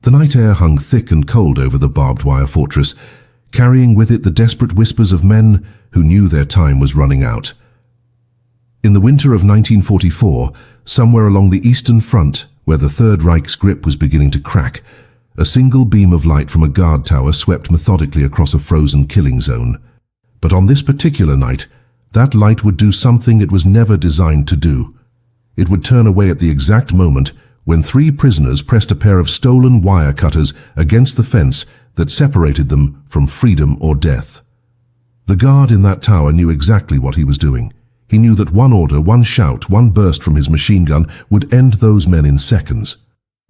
The night air hung thick and cold over the barbed wire fortress, carrying with it the desperate whispers of men who knew their time was running out. In the winter of 1944, somewhere along the Eastern Front, where the Third Reich's grip was beginning to crack, a single beam of light from a guard tower swept methodically across a frozen killing zone. But on this particular night, that light would do something it was never designed to do. It would turn away at the exact moment when 3 prisoners pressed a pair of stolen wire cutters against the fence that separated them from freedom or death. The guard in that tower knew exactly what he was doing. He knew that one order, one shout, one burst from his machine gun would end those men in seconds.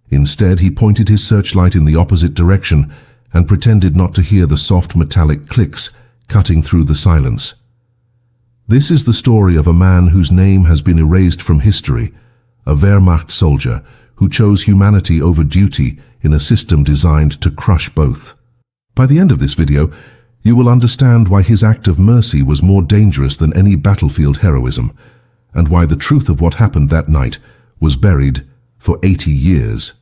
Instead, he pointed his searchlight in the opposite direction and pretended not to hear the soft metallic clicks cutting through the silence. This is the story of a man whose name has been erased from history, a Wehrmacht soldier who chose humanity over duty in a system designed to crush both. By the end of this video, you will understand why his act of mercy was more dangerous than any battlefield heroism, and why the truth of what happened that night was buried for 80 years.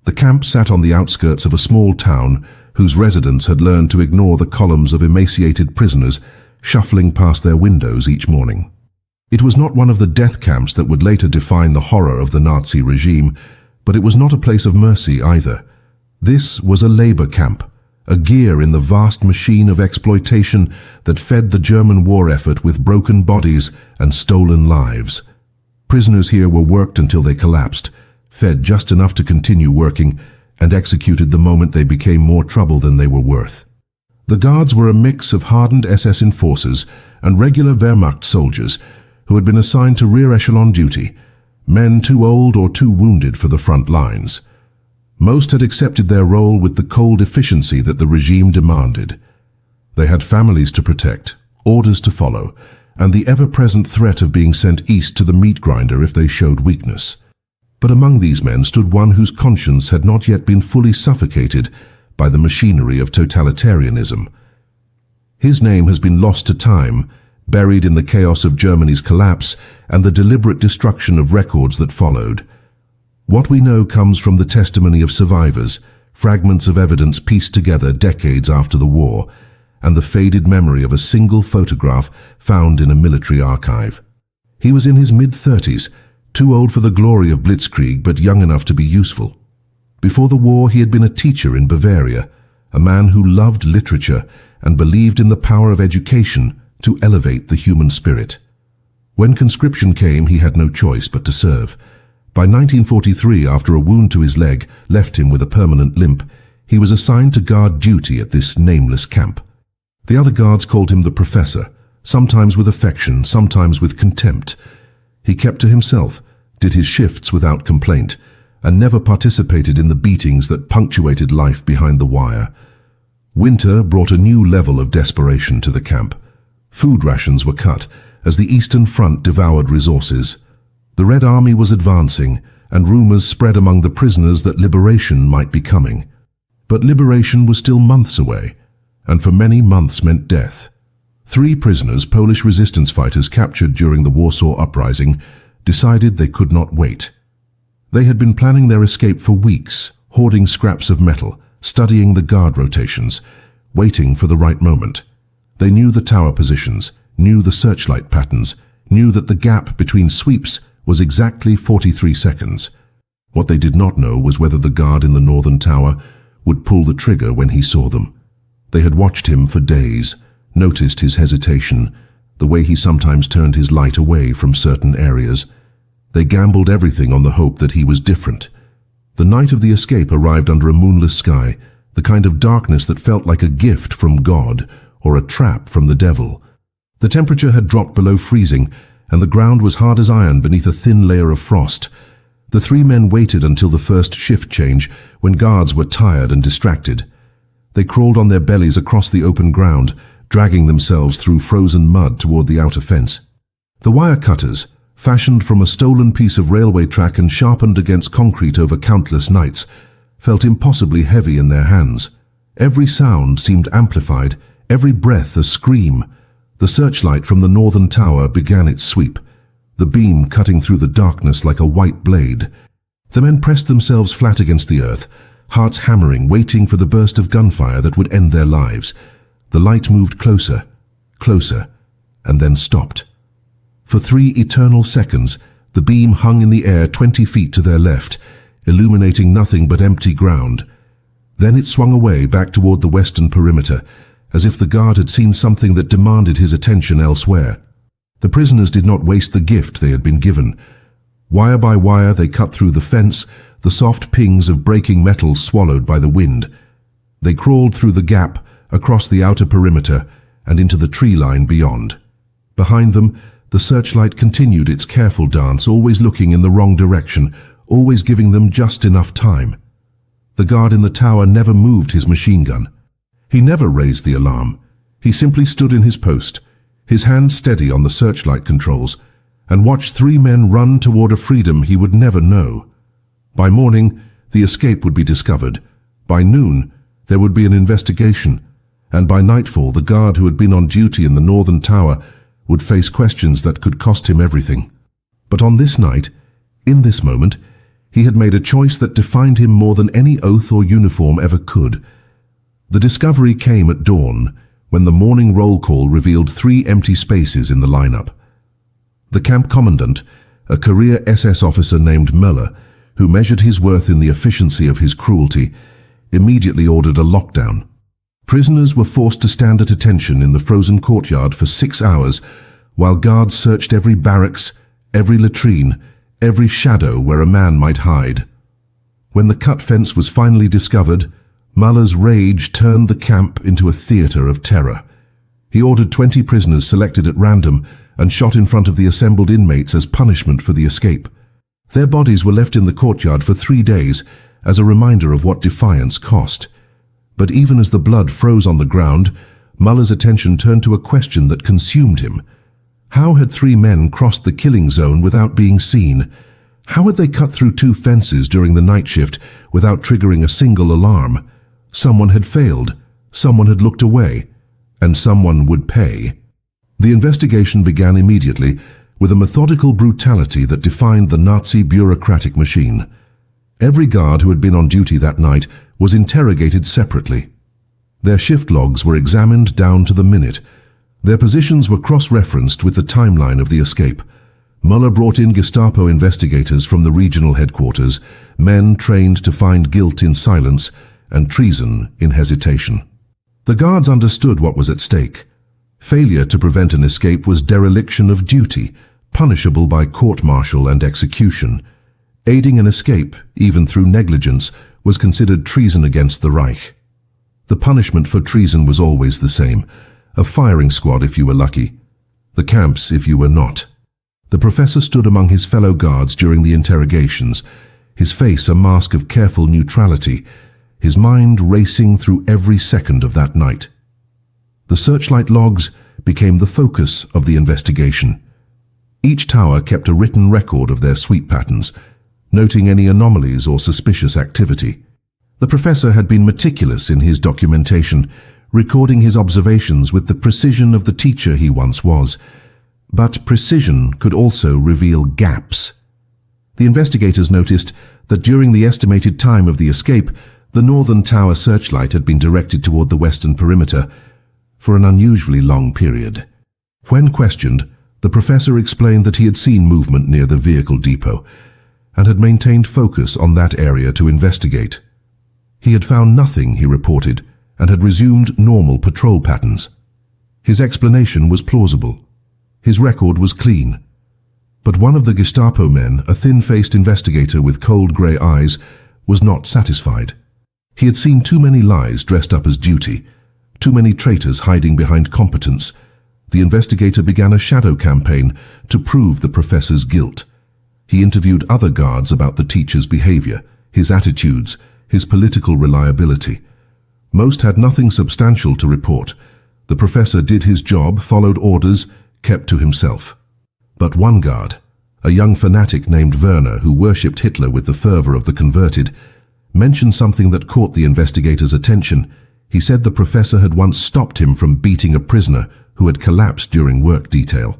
The camp sat on the outskirts of a small town whose residents had learned to ignore the columns of emaciated prisoners shuffling past their windows each morning. It was not one of the death camps that would later define the horror of the Nazi regime, but it was not a place of mercy either. This was a labor camp, a gear in the vast machine of exploitation that fed the German war effort with broken bodies and stolen lives. Prisoners here were worked until they collapsed, fed just enough to continue working, and executed the moment they became more trouble than they were worth. The guards were a mix of hardened SS enforcers and regular Wehrmacht soldiers who had been assigned to rear echelon duty, men too old or too wounded for the front lines. Most had accepted their role with the cold efficiency that the regime demanded. They had families to protect, orders to follow, and the ever-present threat of being sent east to the meat grinder if they showed weakness. But among these men stood one whose conscience had not yet been fully suffocated by the machinery of totalitarianism. His name has been lost to time, buried in the chaos of Germany's collapse and the deliberate destruction of records that followed. What we know comes from the testimony of survivors, fragments of evidence pieced together decades after the war, and the faded memory of a single photograph found in a military archive. He was in his mid-30s, too old for the glory of blitzkrieg but young enough to be useful. Before the war, he had been a teacher in Bavaria, a man who loved literature and believed in the power of education to elevate the human spirit. When conscription came, he had no choice but to serve. By 1943, after a wound to his leg left him with a permanent limp, he was assigned to guard duty at this nameless camp. The other guards called him the Professor, sometimes with affection, sometimes with contempt. He kept to himself, did his shifts without complaint, and never participated in the beatings that punctuated life behind the wire. Winter brought a new level of desperation to the camp. Food rations were cut as the Eastern Front devoured resources. The Red Army was advancing, and rumors spread among the prisoners that liberation might be coming. But liberation was still months away, and for many months meant death. 3 prisoners, Polish resistance fighters captured during the Warsaw Uprising, decided they could not wait. They had been planning their escape for weeks, hoarding scraps of metal, studying the guard rotations, waiting for the right moment. They knew the tower positions, knew the searchlight patterns, knew that the gap between sweeps was exactly 43 seconds. What they did not know was whether the guard in the northern tower would pull the trigger when he saw them. They had watched him for days, noticed his hesitation, the way he sometimes turned his light away from certain areas. They gambled everything on the hope that he was different. The night of the escape arrived under a moonless sky, the kind of darkness that felt like a gift from God or a trap from the devil. The temperature had dropped below freezing, and the ground was hard as iron beneath a thin layer of frost. The 3 men waited until the first shift change, when guards were tired and distracted. They crawled on their bellies across the open ground, dragging themselves through frozen mud toward the outer fence. The wire cutters, fashioned from a stolen piece of railway track and sharpened against concrete over countless nights, felt impossibly heavy in their hands. Every sound seemed amplified, every breath a scream. The searchlight from the northern tower began its sweep, the beam cutting through the darkness like a white blade. The men pressed themselves flat against the earth, hearts hammering, waiting for the burst of gunfire that would end their lives. The light moved closer, closer, and then stopped. For 3 eternal seconds, the beam hung in the air 20 feet to their left, illuminating nothing but empty ground. Then it swung away back toward the western perimeter, as if the guard had seen something that demanded his attention elsewhere. The prisoners did not waste the gift they had been given. Wire by wire they cut through the fence, the soft pings of breaking metal swallowed by the wind. They crawled through the gap, across the outer perimeter, and into the tree line beyond. Behind them, the searchlight continued its careful dance, always looking in the wrong direction, always giving them just enough time. The guard in the tower never moved his machine gun. He never raised the alarm. He simply stood in his post, his hand steady on the searchlight controls, and watched 3 men run toward a freedom he would never know. By morning, the escape would be discovered. By noon, there would be an investigation, and by nightfall, the guard who had been on duty in the northern tower would face questions that could cost him everything. But on this night, in this moment, he had made a choice that defined him more than any oath or uniform ever could. The discovery came at dawn, when the morning roll call revealed 3 empty spaces in the lineup. The camp commandant, a career SS officer named Möller, who measured his worth in the efficiency of his cruelty, immediately ordered a lockdown. Prisoners were forced to stand at attention in the frozen courtyard for 6 hours, while guards searched every barracks, every latrine, every shadow where a man might hide. When the cut fence was finally discovered, Möller's rage turned the camp into a theater of terror. He ordered 20 prisoners selected at random and shot in front of the assembled inmates as punishment for the escape. Their bodies were left in the courtyard for 3 days as a reminder of what defiance cost. But even as the blood froze on the ground, Möller's attention turned to a question that consumed him. How had 3 men crossed the killing zone without being seen? How had they cut through 2 fences during the night shift without triggering a single alarm? Someone had failed, someone had looked away, and someone would pay. The investigation began immediately, with a methodical brutality that defined the Nazi bureaucratic machine. Every guard who had been on duty that night was interrogated separately. Their shift logs were examined down to the minute. Their positions were cross-referenced with the timeline of the escape. Möller brought in Gestapo investigators from the regional headquarters, men trained to find guilt in silence and treason in hesitation. The guards understood what was at stake. Failure to prevent an escape was dereliction of duty, punishable by court-martial and execution. Aiding an escape, even through negligence, was considered treason against the Reich. The punishment for treason was always the same: a firing squad if you were lucky, the camps if you were not. The professor stood among his fellow guards during the interrogations, his face a mask of careful neutrality, his mind racing through every second of that night. The searchlight logs became the focus of the investigation. Each tower kept a written record of their sweep patterns, noting any anomalies or suspicious activity. The professor had been meticulous in his documentation, recording his observations with the precision of the teacher he once was. But precision could also reveal gaps. The investigators noticed that during the estimated time of the escape, the northern tower searchlight had been directed toward the western perimeter for an unusually long period. When questioned, the professor explained that he had seen movement near the vehicle depot and had maintained focus on that area to investigate. He had found nothing, he reported, and had resumed normal patrol patterns. His explanation was plausible. His record was clean. But one of the Gestapo men, a thin-faced investigator with cold grey eyes, was not satisfied. He had seen too many lies dressed up as duty, too many traitors hiding behind competence. The investigator began a shadow campaign to prove the professor's guilt. He interviewed other guards about the teacher's behavior, his attitudes, his political reliability. Most had nothing substantial to report. The professor did his job, followed orders, kept to himself. But one guard, a young fanatic named Werner who worshipped Hitler with the fervor of the converted, mentioned something that caught the investigator's attention. He said the professor had once stopped him from beating a prisoner who had collapsed during work detail.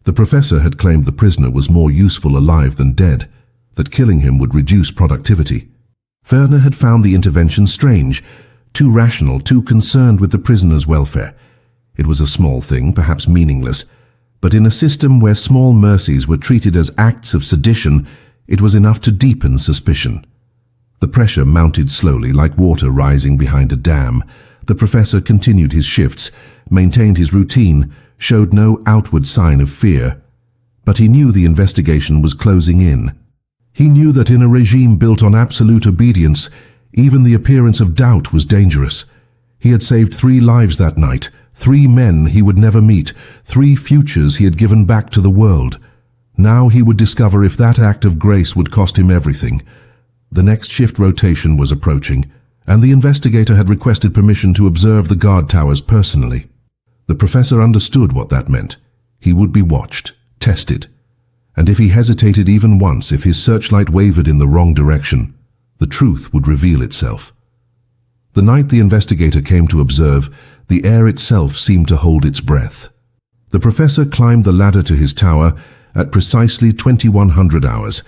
The professor had claimed the prisoner was more useful alive than dead, that killing him would reduce productivity. Werner had found the intervention strange, too rational, too concerned with the prisoner's welfare. It was a small thing, perhaps meaningless, but in a system where small mercies were treated as acts of sedition, it was enough to deepen suspicion. The pressure mounted slowly, like water rising behind a dam. The professor continued his shifts, maintained his routine, showed no outward sign of fear. But he knew the investigation was closing in. He knew that in a regime built on absolute obedience, even the appearance of doubt was dangerous. He had saved 3 lives that night, 3 men he would never meet, 3 futures he had given back to the world. Now he would discover if that act of grace would cost him everything. The next shift rotation was approaching, and the investigator had requested permission to observe the guard towers personally. The professor understood what that meant. He would be watched, tested, and if he hesitated even once, if his searchlight wavered in the wrong direction, the truth would reveal itself. The night the investigator came to observe, the air itself seemed to hold its breath. The professor climbed the ladder to his tower at precisely 2100 hours,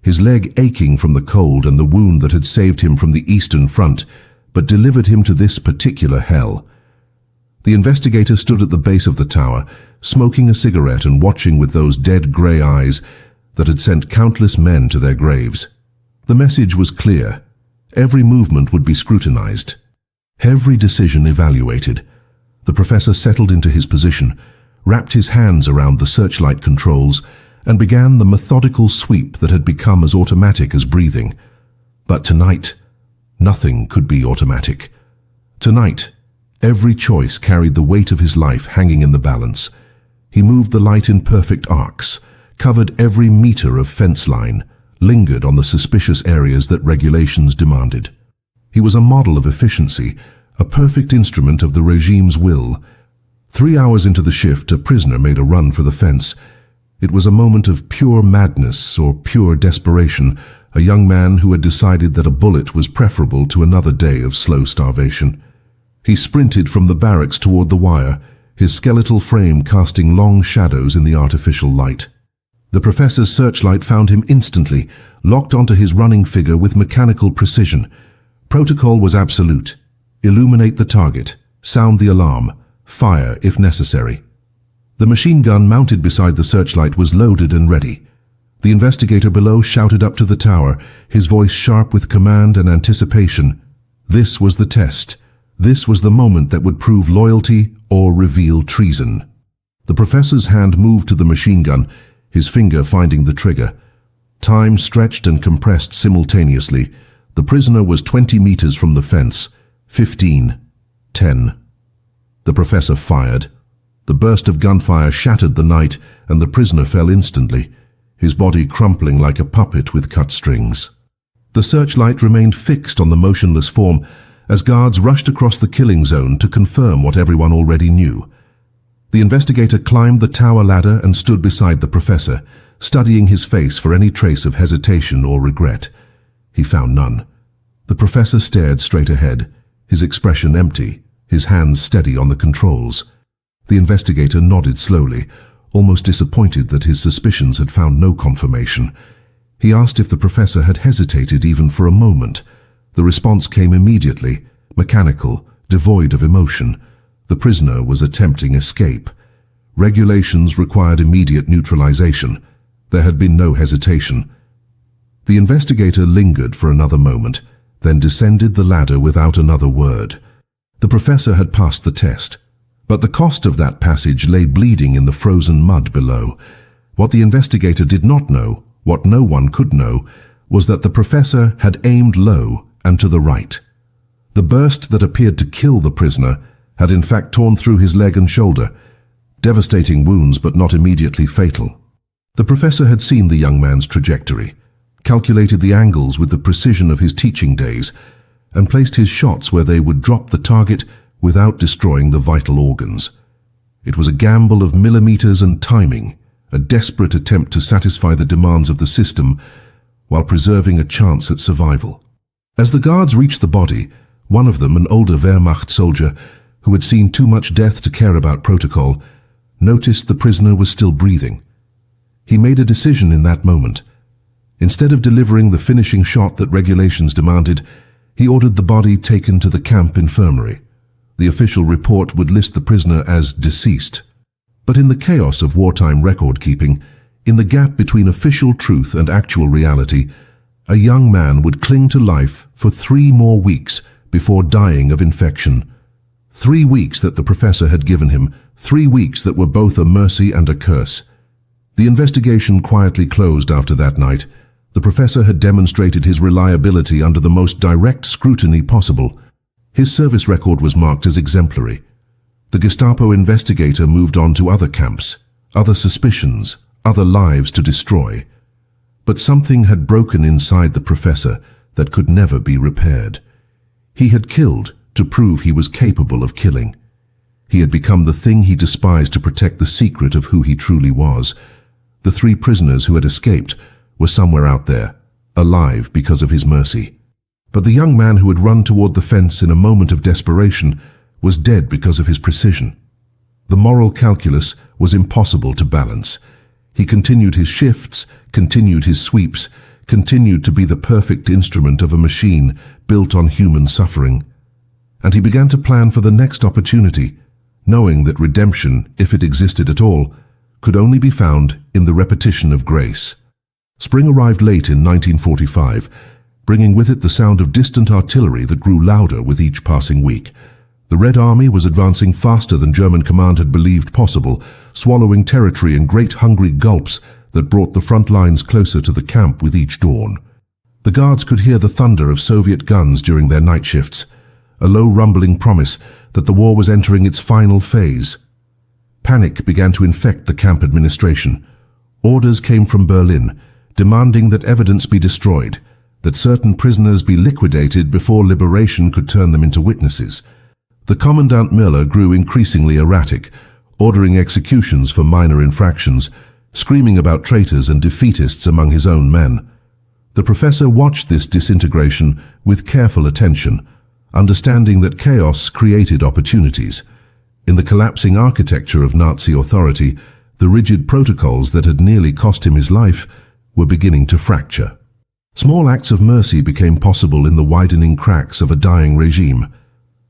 his leg aching from the cold and the wound that had saved him from the Eastern Front, but delivered him to this particular hell. The investigator stood at the base of the tower, smoking a cigarette and watching with those dead grey eyes that had sent countless men to their graves. The message was clear. Every movement would be scrutinized, every decision evaluated. The professor settled into his position, wrapped his hands around the searchlight controls, and began the methodical sweep that had become as automatic as breathing. But tonight, nothing could be automatic. Tonight, every choice carried the weight of his life hanging in the balance. He moved the light in perfect arcs, covered every meter of fence line, lingered on the suspicious areas that regulations demanded. He was a model of efficiency, a perfect instrument of the regime's will. 3 hours into the shift, a prisoner made a run for the fence. It was a moment of pure madness or pure desperation, a young man who had decided that a bullet was preferable to another day of slow starvation. He sprinted from the barracks toward the wire, his skeletal frame casting long shadows in the artificial light. The professor's searchlight found him instantly, locked onto his running figure with mechanical precision. Protocol was absolute. Illuminate the target, sound the alarm, fire if necessary. The machine gun mounted beside the searchlight was loaded and ready. The investigator below shouted up to the tower, his voice sharp with command and anticipation. This was the test. This was the moment that would prove loyalty or reveal treason. The professor's hand moved to the machine gun, his finger finding the trigger. Time stretched and compressed simultaneously. The prisoner was 20 meters from the fence. 15. 10. The professor fired. The burst of gunfire shattered the night, and the prisoner fell instantly, his body crumpling like a puppet with cut strings. The searchlight remained fixed on the motionless form as guards rushed across the killing zone to confirm what everyone already knew. The investigator climbed the tower ladder and stood beside the professor, studying his face for any trace of hesitation or regret. He found none. The professor stared straight ahead, his expression empty, his hands steady on the controls. The investigator nodded slowly, almost disappointed that his suspicions had found no confirmation. He asked if the professor had hesitated even for a moment. The response came immediately, mechanical, devoid of emotion. The prisoner was attempting escape. Regulations required immediate neutralization. There had been no hesitation. The investigator lingered for another moment, then descended the ladder without another word. The professor had passed the test. But the cost of that passage lay bleeding in the frozen mud below. What the investigator did not know, what no one could know, was that the professor had aimed low and to the right. The burst that appeared to kill the prisoner had in fact torn through his leg and shoulder, devastating wounds but not immediately fatal. The professor had seen the young man's trajectory, calculated the angles with the precision of his teaching days, and placed his shots where they would drop the target without destroying the vital organs. It was a gamble of millimeters and timing, a desperate attempt to satisfy the demands of the system while preserving a chance at survival. As the guards reached the body, one of them, an older Wehrmacht soldier who had seen too much death to care about protocol, noticed the prisoner was still breathing. He made a decision in that moment. Instead of delivering the finishing shot that regulations demanded, he ordered the body taken to the camp infirmary. The official report would list the prisoner as deceased. But in the chaos of wartime record-keeping, in the gap between official truth and actual reality, a young man would cling to life for 3 more weeks before dying of infection. 3 weeks that the professor had given him, 3 weeks that were both a mercy and a curse. The investigation quietly closed after that night. The professor had demonstrated his reliability under the most direct scrutiny possible. His service record was marked as exemplary. The Gestapo investigator moved on to other camps, other suspicions, other lives to destroy. But something had broken inside the professor that could never be repaired. He had killed to prove he was capable of killing. He had become the thing he despised to protect the secret of who he truly was. The 3 prisoners who had escaped were somewhere out there, alive because of his mercy. But the young man who had run toward the fence in a moment of desperation was dead because of his precision. The moral calculus was impossible to balance. He continued his shifts, continued his sweeps, continued to be the perfect instrument of a machine built on human suffering. And he began to plan for the next opportunity, knowing that redemption, if it existed at all, could only be found in the repetition of grace. Spring arrived late in 1945, bringing with it the sound of distant artillery that grew louder with each passing week. The Red Army was advancing faster than German command had believed possible, swallowing territory in great hungry gulps that brought the front lines closer to the camp with each dawn. The guards could hear the thunder of Soviet guns during their night shifts, a low rumbling promise that the war was entering its final phase. Panic began to infect the camp administration. Orders came from Berlin, demanding that evidence be destroyed, that certain prisoners be liquidated before liberation could turn them into witnesses. The Commandant Müller grew increasingly erratic, ordering executions for minor infractions, screaming about traitors and defeatists among his own men. The professor watched this disintegration with careful attention, understanding that chaos created opportunities. In the collapsing architecture of Nazi authority, the rigid protocols that had nearly cost him his life were beginning to fracture. Small acts of mercy became possible in the widening cracks of a dying regime.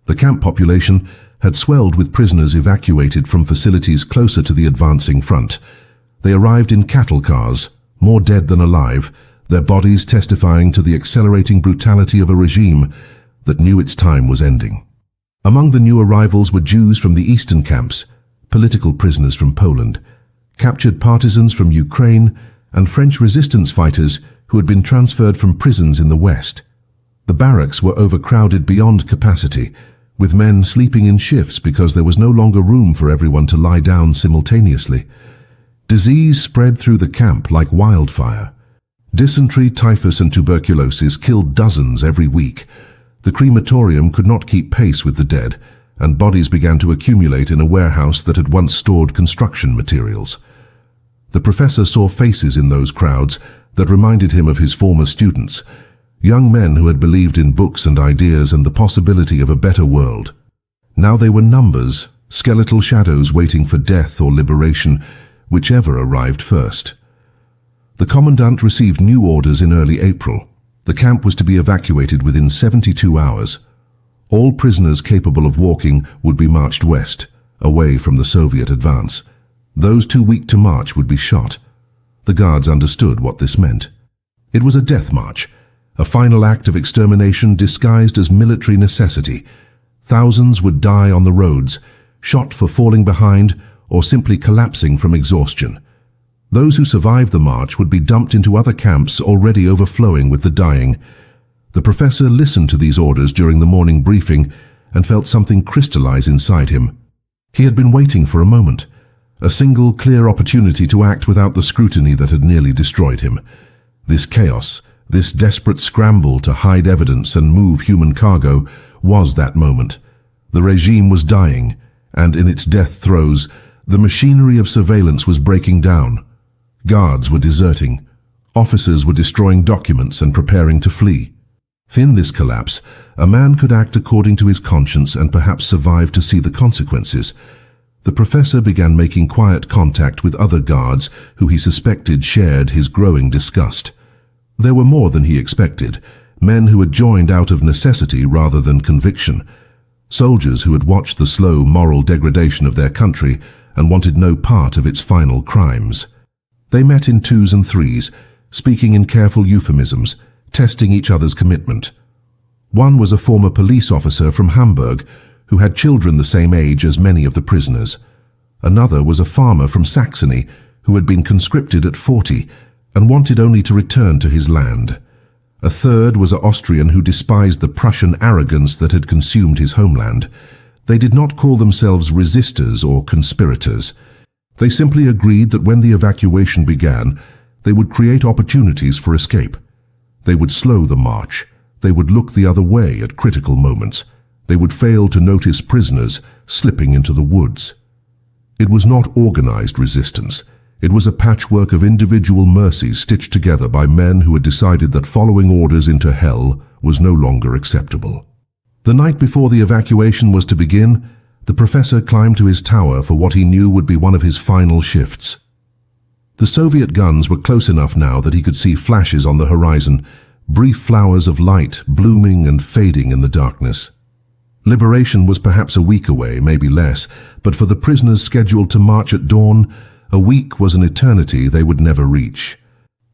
The camp population had swelled with prisoners evacuated from facilities closer to the advancing front. They arrived in cattle cars, more dead than alive, their bodies testifying to the accelerating brutality of a regime that knew its time was ending. Among the new arrivals were Jews from the eastern camps, political prisoners from Poland, captured partisans from Ukraine, and French resistance fighters who had been transferred from prisons in the west. The barracks were overcrowded beyond capacity, with men sleeping in shifts because there was no longer room for everyone to lie down simultaneously. Disease spread through the camp like wildfire. Dysentery, typhus, and tuberculosis killed dozens every week. The crematorium could not keep pace with the dead, and bodies began to accumulate in a warehouse that had once stored construction materials. The professor saw faces in those crowds that reminded him of his former students, young men who had believed in books and ideas and the possibility of a better world. Now they were numbers, skeletal shadows waiting for death or liberation, whichever arrived first. The commandant received new orders in early April. The camp was to be evacuated within 72 hours. All prisoners capable of walking would be marched west, away from the Soviet advance. Those too weak to march would be shot. The guards understood what this meant. It was a death march, a final act of extermination disguised as military necessity. Thousands would die on the roads, shot for falling behind or simply collapsing from exhaustion. Those who survived the march would be dumped into other camps already overflowing with the dying. The professor listened to these orders during the morning briefing and felt something crystallize inside him. He had been waiting for a moment, a single clear opportunity to act without the scrutiny that had nearly destroyed him. This chaos, this desperate scramble to hide evidence and move human cargo, was that moment. The regime was dying, and in its death throes, the machinery of surveillance was breaking down. Guards were deserting. Officers were destroying documents and preparing to flee. In this collapse, a man could act according to his conscience and perhaps survive to see the consequences. The professor began making quiet contact with other guards who he suspected shared his growing disgust. There were more than he expected, men who had joined out of necessity rather than conviction, soldiers who had watched the slow moral degradation of their country and wanted no part of its final crimes. They met in twos and threes, speaking in careful euphemisms, testing each other's commitment. One was a former police officer from Hamburg who had children the same age as many of the prisoners. Another was a farmer from Saxony who had been conscripted at 40 and wanted only to return to his land. A third was an Austrian who despised the Prussian arrogance that had consumed his homeland. They did not call themselves resistors or conspirators. They simply agreed that when the evacuation began, they would create opportunities for escape. They would slow the march. They would look the other way at critical moments. They would fail to notice prisoners slipping into the woods. It was not organized resistance. It was a patchwork of individual mercies stitched together by men who had decided that following orders into hell was no longer acceptable. The night before the evacuation was to begin, the professor climbed to his tower for what he knew would be one of his final shifts. The Soviet guns were close enough now that he could see flashes on the horizon, brief flowers of light blooming and fading in the darkness. Liberation was perhaps a week away, maybe less, but for the prisoners scheduled to march at dawn, a week was an eternity they would never reach.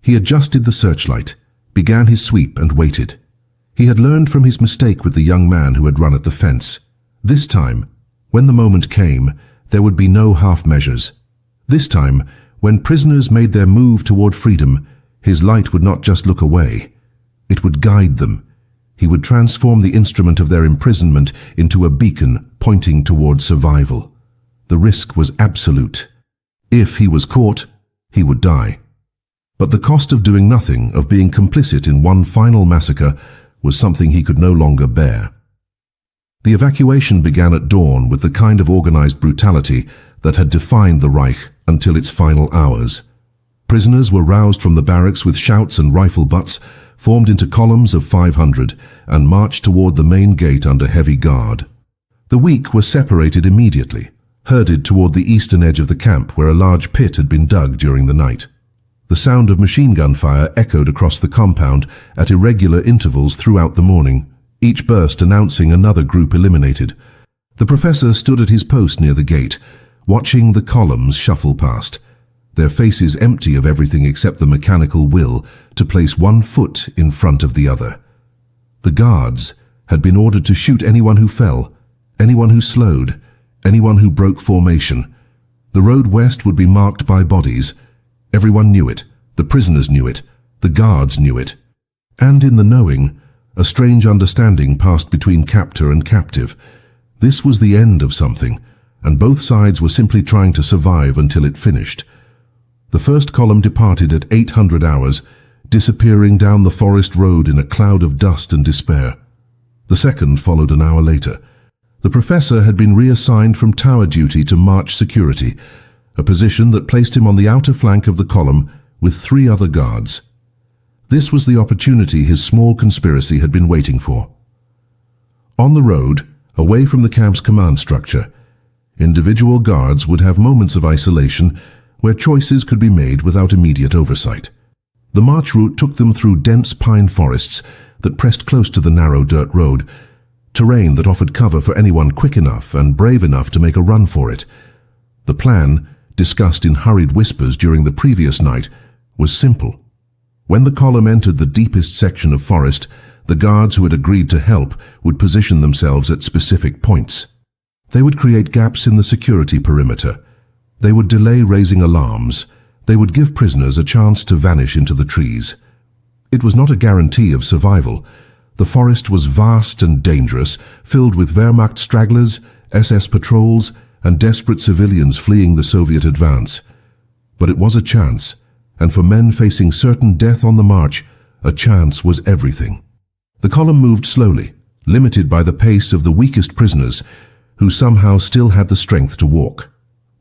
He adjusted the searchlight, began his sweep and waited. He had learned from his mistake with the young man who had run at the fence. This time, when the moment came, there would be no half measures. This time, when prisoners made their move toward freedom, his light would not just look away. It would guide them. He would transform the instrument of their imprisonment into a beacon pointing toward survival. The risk was absolute. If he was caught, he would die. But the cost of doing nothing, of being complicit in one final massacre, was something he could no longer bear. The evacuation began at dawn with the kind of organized brutality that had defined the Reich until its final hours. Prisoners were roused from the barracks with shouts and rifle butts, formed into columns of 500, and marched toward the main gate under heavy guard. The weak were separated immediately, herded toward the eastern edge of the camp where a large pit had been dug during the night. The sound of machine gun fire echoed across the compound at irregular intervals throughout the morning, each burst announcing another group eliminated. The professor stood at his post near the gate, watching the columns shuffle past, their faces empty of everything except the mechanical will to place one foot in front of the other. The guards had been ordered to shoot anyone who fell, anyone who slowed, anyone who broke formation. The road west would be marked by bodies. Everyone knew it. The prisoners knew it. The guards knew it. And in the knowing, a strange understanding passed between captor and captive. This was the end of something, and both sides were simply trying to survive until it finished. The first column departed at 800 hours, disappearing down the forest road in a cloud of dust and despair. The second followed an hour later. The professor had been reassigned from tower duty to march security, a position that placed him on the outer flank of the column with 3 other guards. This was the opportunity his small conspiracy had been waiting for. On the road, away from the camp's command structure, individual guards would have moments of isolation where choices could be made without immediate oversight. The march route took them through dense pine forests that pressed close to the narrow dirt road, terrain that offered cover for anyone quick enough and brave enough to make a run for it. The plan, discussed in hurried whispers during the previous night, was simple. When the column entered the deepest section of forest, the guards who had agreed to help would position themselves at specific points. They would create gaps in the security perimeter. They would delay raising alarms. They would give prisoners a chance to vanish into the trees. It was not a guarantee of survival. The forest was vast and dangerous, filled with Wehrmacht stragglers, SS patrols, and desperate civilians fleeing the Soviet advance. But it was a chance, and for men facing certain death on the march, a chance was everything. The column moved slowly, limited by the pace of the weakest prisoners, who somehow still had the strength to walk.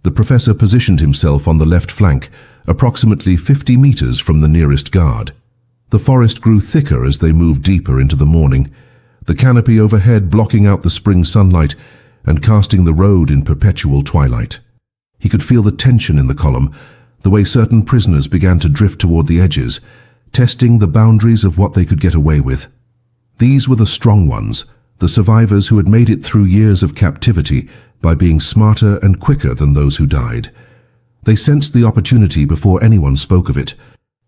The professor positioned himself on the left flank, approximately 50 meters from the nearest guard. The forest grew thicker as they moved deeper into the morning, the canopy overhead blocking out the spring sunlight and casting the road in perpetual twilight. He could feel the tension in the column, the way certain prisoners began to drift toward the edges, testing the boundaries of what they could get away with. These were the strong ones, the survivors who had made it through years of captivity by being smarter and quicker than those who died. They sensed the opportunity before anyone spoke of it.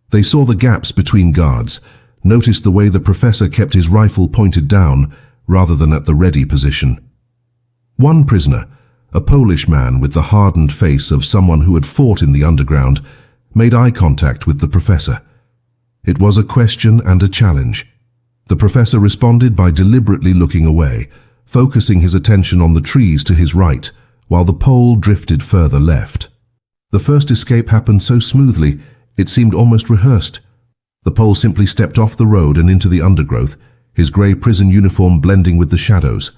They saw the gaps between guards, noticed the way the professor kept his rifle pointed down rather than at the ready position. One prisoner, a Polish man with the hardened face of someone who had fought in the underground, made eye contact with the professor. It was a question and a challenge. The professor responded by deliberately looking away, focusing his attention on the trees to his right, while the Pole drifted further left. The first escape happened so smoothly, it seemed almost rehearsed. The Pole simply stepped off the road and into the undergrowth, his grey prison uniform blending with the shadows.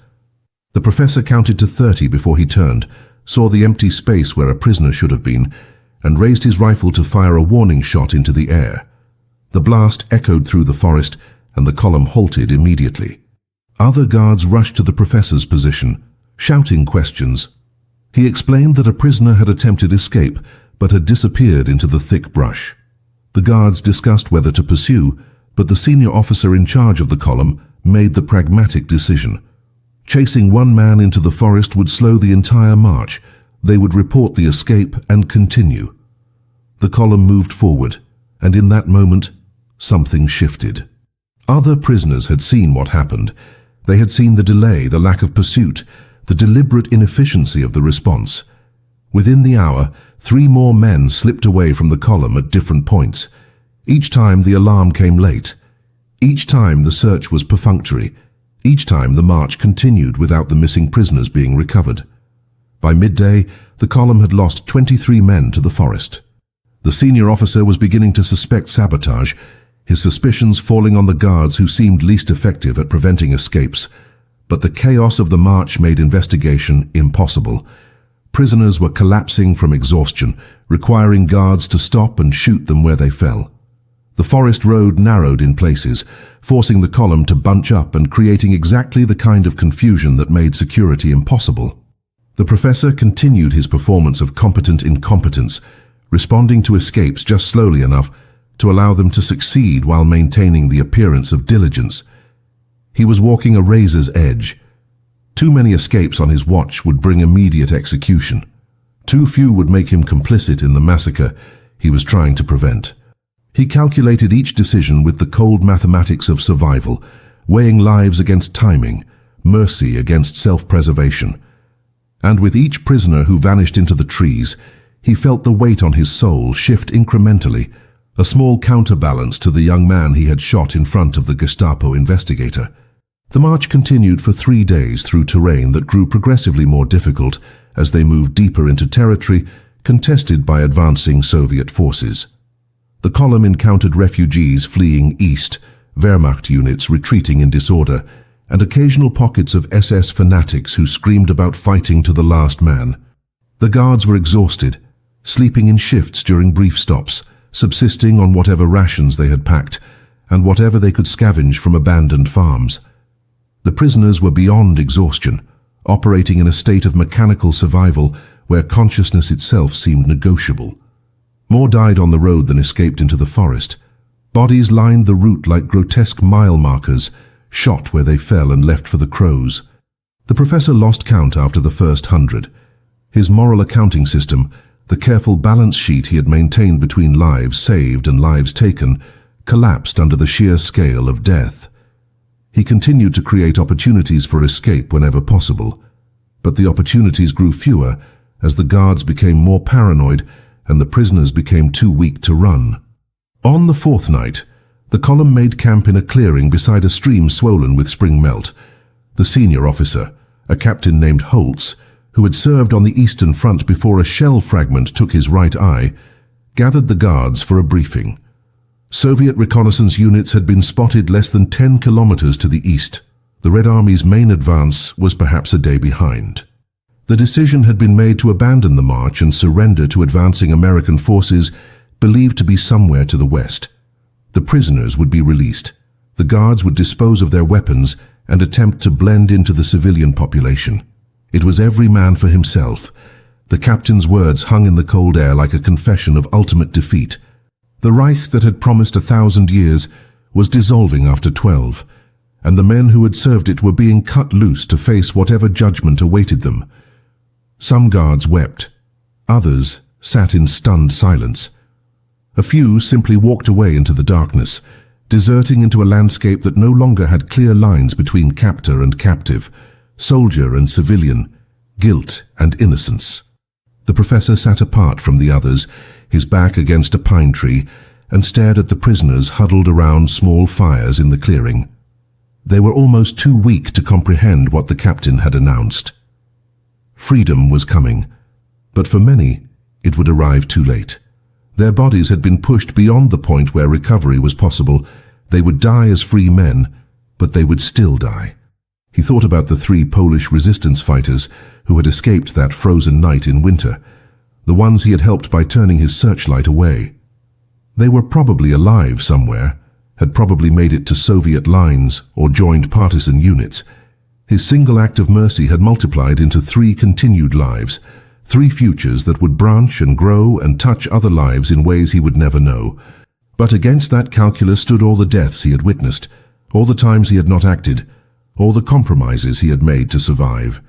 The professor counted to 30 before he turned, saw the empty space where a prisoner should have been, and raised his rifle to fire a warning shot into the air. The blast echoed through the forest, and the column halted immediately. Other guards rushed to the professor's position, shouting questions. He explained that a prisoner had attempted escape, but had disappeared into the thick brush. The guards discussed whether to pursue, but the senior officer in charge of the column made the pragmatic decision. Chasing one man into the forest would slow the entire march. They would report the escape and continue. The column moved forward, and in that moment, something shifted. Other prisoners had seen what happened. They had seen the delay, the lack of pursuit, the deliberate inefficiency of the response. Within the hour, 3 more men slipped away from the column at different points. Each time the alarm came late. Each time the search was perfunctory. Each time the march continued without the missing prisoners being recovered. By midday, the column had lost 23 men to the forest. The senior officer was beginning to suspect sabotage, his suspicions falling on the guards who seemed least effective at preventing escapes. But the chaos of the march made investigation impossible. Prisoners were collapsing from exhaustion, requiring guards to stop and shoot them where they fell. The forest road narrowed in places, forcing the column to bunch up and creating exactly the kind of confusion that made security impossible. The professor continued his performance of competent incompetence, responding to escapes just slowly enough to allow them to succeed while maintaining the appearance of diligence. He was walking a razor's edge. Too many escapes on his watch would bring immediate execution. Too few would make him complicit in the massacre he was trying to prevent. He calculated each decision with the cold mathematics of survival, weighing lives against timing, mercy against self-preservation. And with each prisoner who vanished into the trees, he felt the weight on his soul shift incrementally, a small counterbalance to the young man he had shot in front of the Gestapo investigator. The march continued for 3 days through terrain that grew progressively more difficult as they moved deeper into territory contested by advancing Soviet forces. The column encountered refugees fleeing east, Wehrmacht units retreating in disorder, and occasional pockets of SS fanatics who screamed about fighting to the last man. The guards were exhausted, sleeping in shifts during brief stops, subsisting on whatever rations they had packed and whatever they could scavenge from abandoned farms. The prisoners were beyond exhaustion, operating in a state of mechanical survival where consciousness itself seemed negotiable. More died on the road than escaped into the forest. Bodies lined the route like grotesque mile markers, shot where they fell and left for the crows. The professor lost count after the first 100. His moral accounting system, the careful balance sheet he had maintained between lives saved and lives taken, collapsed under the sheer scale of death. He continued to create opportunities for escape whenever possible, but the opportunities grew fewer as the guards became more paranoid and the prisoners became too weak to run. On the 4th night, the column made camp in a clearing beside a stream swollen with spring melt. The senior officer, a captain named Holtz, who had served on the Eastern Front before a shell fragment took his right eye, gathered the guards for a briefing. Soviet reconnaissance units had been spotted less than 10 kilometers to the east. The Red Army's main advance was perhaps a day behind. The decision had been made to abandon the march and surrender to advancing American forces believed to be somewhere to the west. The prisoners would be released. The guards would dispose of their weapons and attempt to blend into the civilian population. It was every man for himself. The captain's words hung in the cold air like a confession of ultimate defeat. The Reich that had promised 1,000 years was dissolving after 12, and the men who had served it were being cut loose to face whatever judgment awaited them. Some guards wept. Others sat in stunned silence. A few simply walked away into the darkness, deserting into a landscape that no longer had clear lines between captor and captive, soldier and civilian, guilt and innocence. The professor sat apart from the others, his back against a pine tree, and stared at the prisoners huddled around small fires in the clearing. They were almost too weak to comprehend what the captain had announced. Freedom was coming, but for many, it would arrive too late. Their bodies had been pushed beyond the point where recovery was possible. They would die as free men, but they would still die. He thought about the 3 Polish resistance fighters who had escaped that frozen night in winter, the ones he had helped by turning his searchlight away. They were probably alive somewhere, had probably made it to Soviet lines or joined partisan units. His single act of mercy had multiplied into 3 continued lives, 3 futures that would branch and grow and touch other lives in ways he would never know. But against that calculus stood all the deaths he had witnessed, all the times he had not acted, all the compromises he had made to survive.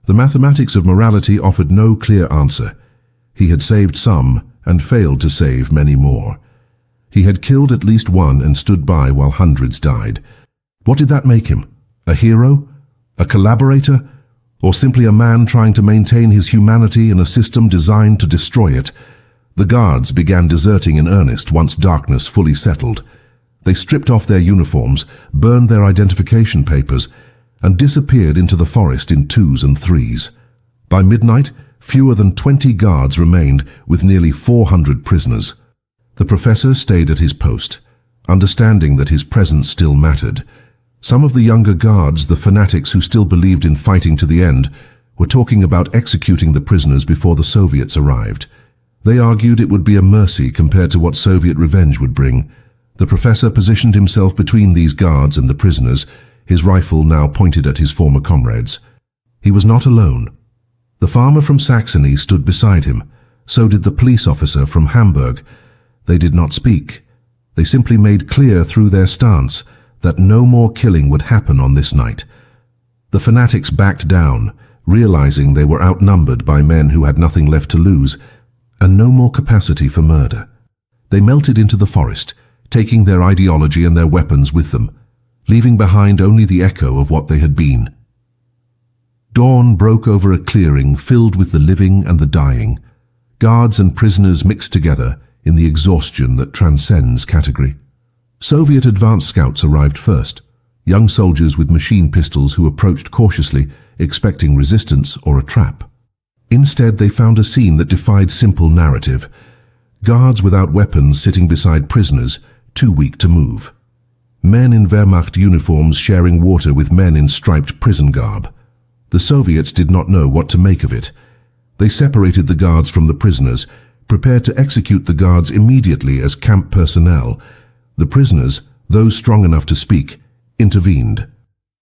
The mathematics of morality offered no clear answer. He had saved some and failed to save many more. He had killed at least one and stood by while hundreds died. What did that make him? A hero? A collaborator? Or simply a man trying to maintain his humanity in a system designed to destroy it? The guards began deserting in earnest once darkness fully settled. They stripped off their uniforms, burned their identification papers, and disappeared into the forest in 2s and 3s. By midnight, fewer than 20 guards remained with nearly 400 prisoners. The professor stayed at his post, understanding that his presence still mattered. Some of the younger guards, the fanatics who still believed in fighting to the end, were talking about executing the prisoners before the Soviets arrived. They argued it would be a mercy compared to what Soviet revenge would bring. The professor positioned himself between these guards and the prisoners, his rifle now pointed at his former comrades. He was not alone. The farmer from Saxony stood beside him. So did the police officer from Hamburg. They did not speak. They simply made clear through their stance that no more killing would happen on this night. The fanatics backed down, realizing they were outnumbered by men who had nothing left to lose, and no more capacity for murder. They melted into the forest, taking their ideology and their weapons with them, leaving behind only the echo of what they had been. Dawn broke over a clearing filled with the living and the dying. Guards and prisoners mixed together in the exhaustion that transcends category. Soviet advance scouts arrived first, young soldiers with machine pistols who approached cautiously, expecting resistance or a trap. Instead, they found a scene that defied simple narrative. Guards without weapons sitting beside prisoners, too weak to move. Men in Wehrmacht uniforms sharing water with men in striped prison garb. The Soviets did not know what to make of it. They separated the guards from the prisoners, prepared to execute the guards immediately as camp personnel. The prisoners, those strong enough to speak, intervened.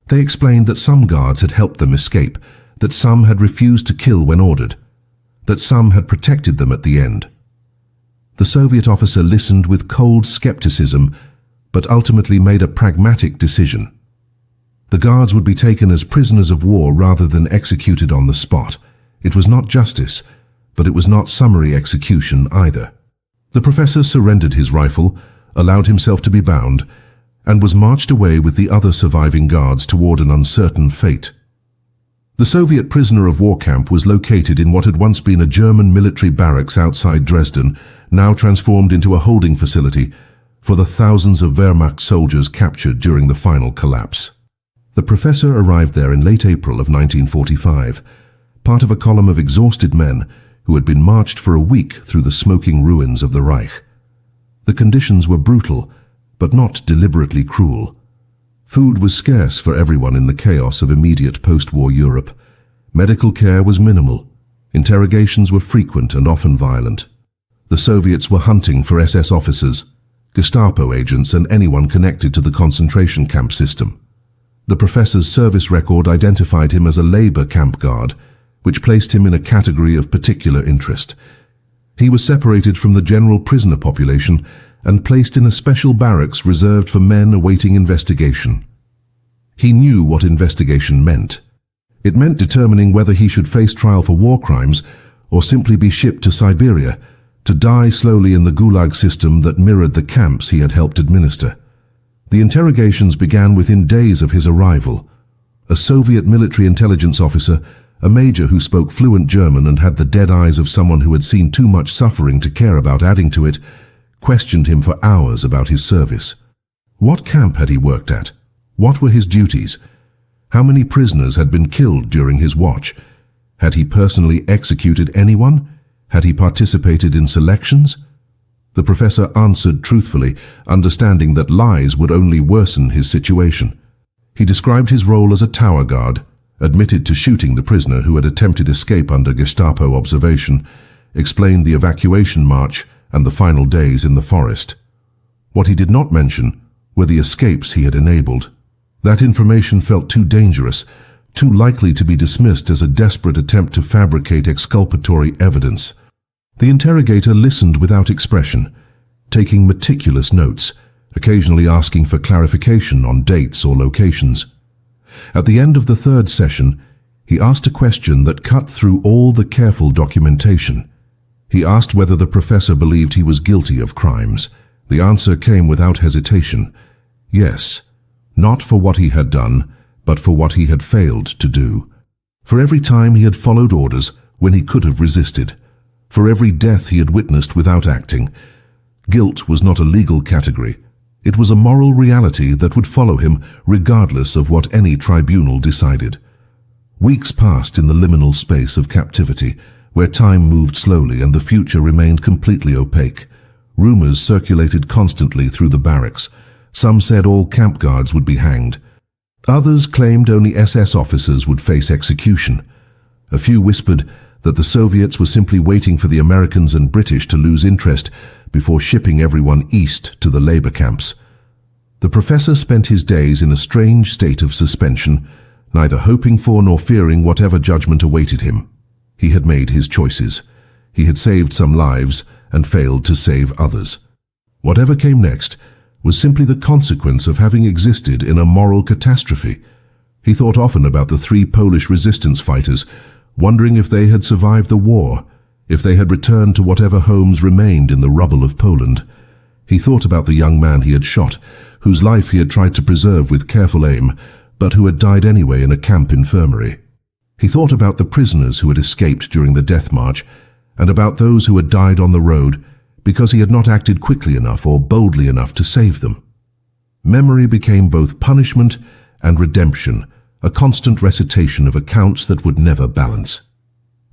They explained that some guards had helped them escape, that some had refused to kill when ordered, that some had protected them at the end. The Soviet officer listened with cold skepticism, but ultimately made a pragmatic decision. The guards would be taken as prisoners of war rather than executed on the spot. It was not justice, but it was not summary execution either. The professor surrendered his rifle, allowed himself to be bound, and was marched away with the other surviving guards toward an uncertain fate. The Soviet prisoner of war camp was located in what had once been a German military barracks outside Dresden, now transformed into a holding facility for the thousands of Wehrmacht soldiers captured during the final collapse. The professor arrived there in late April of 1945, part of a column of exhausted men who had been marched for a week through the smoking ruins of the Reich. The conditions were brutal, but not deliberately cruel. Food was scarce for everyone in the chaos of immediate post-war Europe. Medical care was minimal. Interrogations were frequent and often violent. The Soviets were hunting for SS officers, Gestapo agents, and anyone connected to the concentration camp system. The professor's service record identified him as a labor camp guard, which placed him in a category of particular interest. He was separated from the general prisoner population and placed in a special barracks reserved for men awaiting investigation. He knew what investigation meant. It meant determining whether he should face trial for war crimes or simply be shipped to Siberia to die slowly in the Gulag system that mirrored the camps he had helped administer. The interrogations began within days of his arrival. A Soviet military intelligence officer, a major who spoke fluent German and had the dead eyes of someone who had seen too much suffering to care about adding to it, questioned him for hours about his service. What camp had he worked at? What were his duties? How many prisoners had been killed during his watch? Had he personally executed anyone? Had he participated in selections? The professor answered truthfully, understanding that lies would only worsen his situation. He described his role as a tower guard, admitted to shooting the prisoner who had attempted escape under Gestapo observation, explained the evacuation march and the final days in the forest. What he did not mention were the escapes he had enabled. That information felt too dangerous, too likely to be dismissed as a desperate attempt to fabricate exculpatory evidence. The interrogator listened without expression, taking meticulous notes, occasionally asking for clarification on dates or locations. At the end of the third session, he asked a question that cut through all the careful documentation. He asked whether the professor believed he was guilty of crimes. The answer came without hesitation. Yes, not for what he had done, but for what he had failed to do. For every time he had followed orders when he could have resisted. For every death he had witnessed without acting. Guilt was not a legal category. It was a moral reality that would follow him regardless of what any tribunal decided. Weeks passed in the liminal space of captivity, where time moved slowly and the future remained completely opaque. Rumors circulated constantly through the barracks. Some said all camp guards would be hanged. Others claimed only SS officers would face execution. A few whispered that the Soviets were simply waiting for the Americans and British to lose interest before shipping everyone east to the labor camps. The professor spent his days in a strange state of suspension, neither hoping for nor fearing whatever judgment awaited him. He had made his choices. He had saved some lives and failed to save others. Whatever came next was simply the consequence of having existed in a moral catastrophe. He thought often about the 3 Polish resistance fighters, wondering if they had survived the war, if they had returned to whatever homes remained in the rubble of Poland. He thought about the young man he had shot, whose life he had tried to preserve with careful aim, but who had died anyway in a camp infirmary. He thought about the prisoners who had escaped during the death march, and about those who had died on the road because he had not acted quickly enough or boldly enough to save them. Memory became both punishment and redemption, a constant recitation of accounts that would never balance.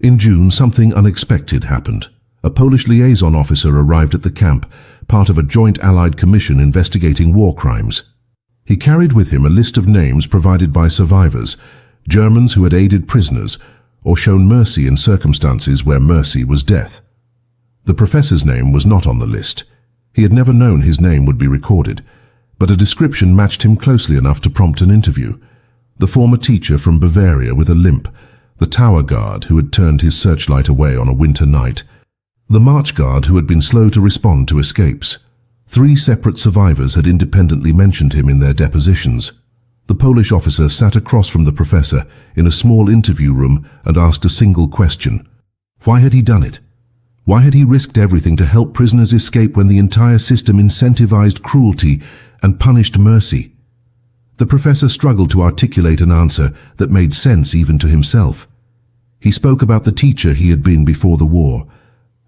In June, something unexpected happened. A Polish liaison officer arrived at the camp, part of a joint Allied commission investigating war crimes. He carried with him a list of names provided by survivors, Germans who had aided prisoners or shown mercy in circumstances where mercy was death. The professor's name was not on the list. He had never known his name would be recorded, but a description matched him closely enough to prompt an interview. The former teacher from Bavaria with a limp, the tower guard who had turned his searchlight away on a winter night, the march guard who had been slow to respond to escapes. 3 separate survivors had independently mentioned him in their depositions. The Polish officer sat across from the professor in a small interview room and asked a single question. Why had he done it? Why had he risked everything to help prisoners escape when the entire system incentivized cruelty and punished mercy? The professor struggled to articulate an answer that made sense even to himself. He spoke about the teacher he had been before the war,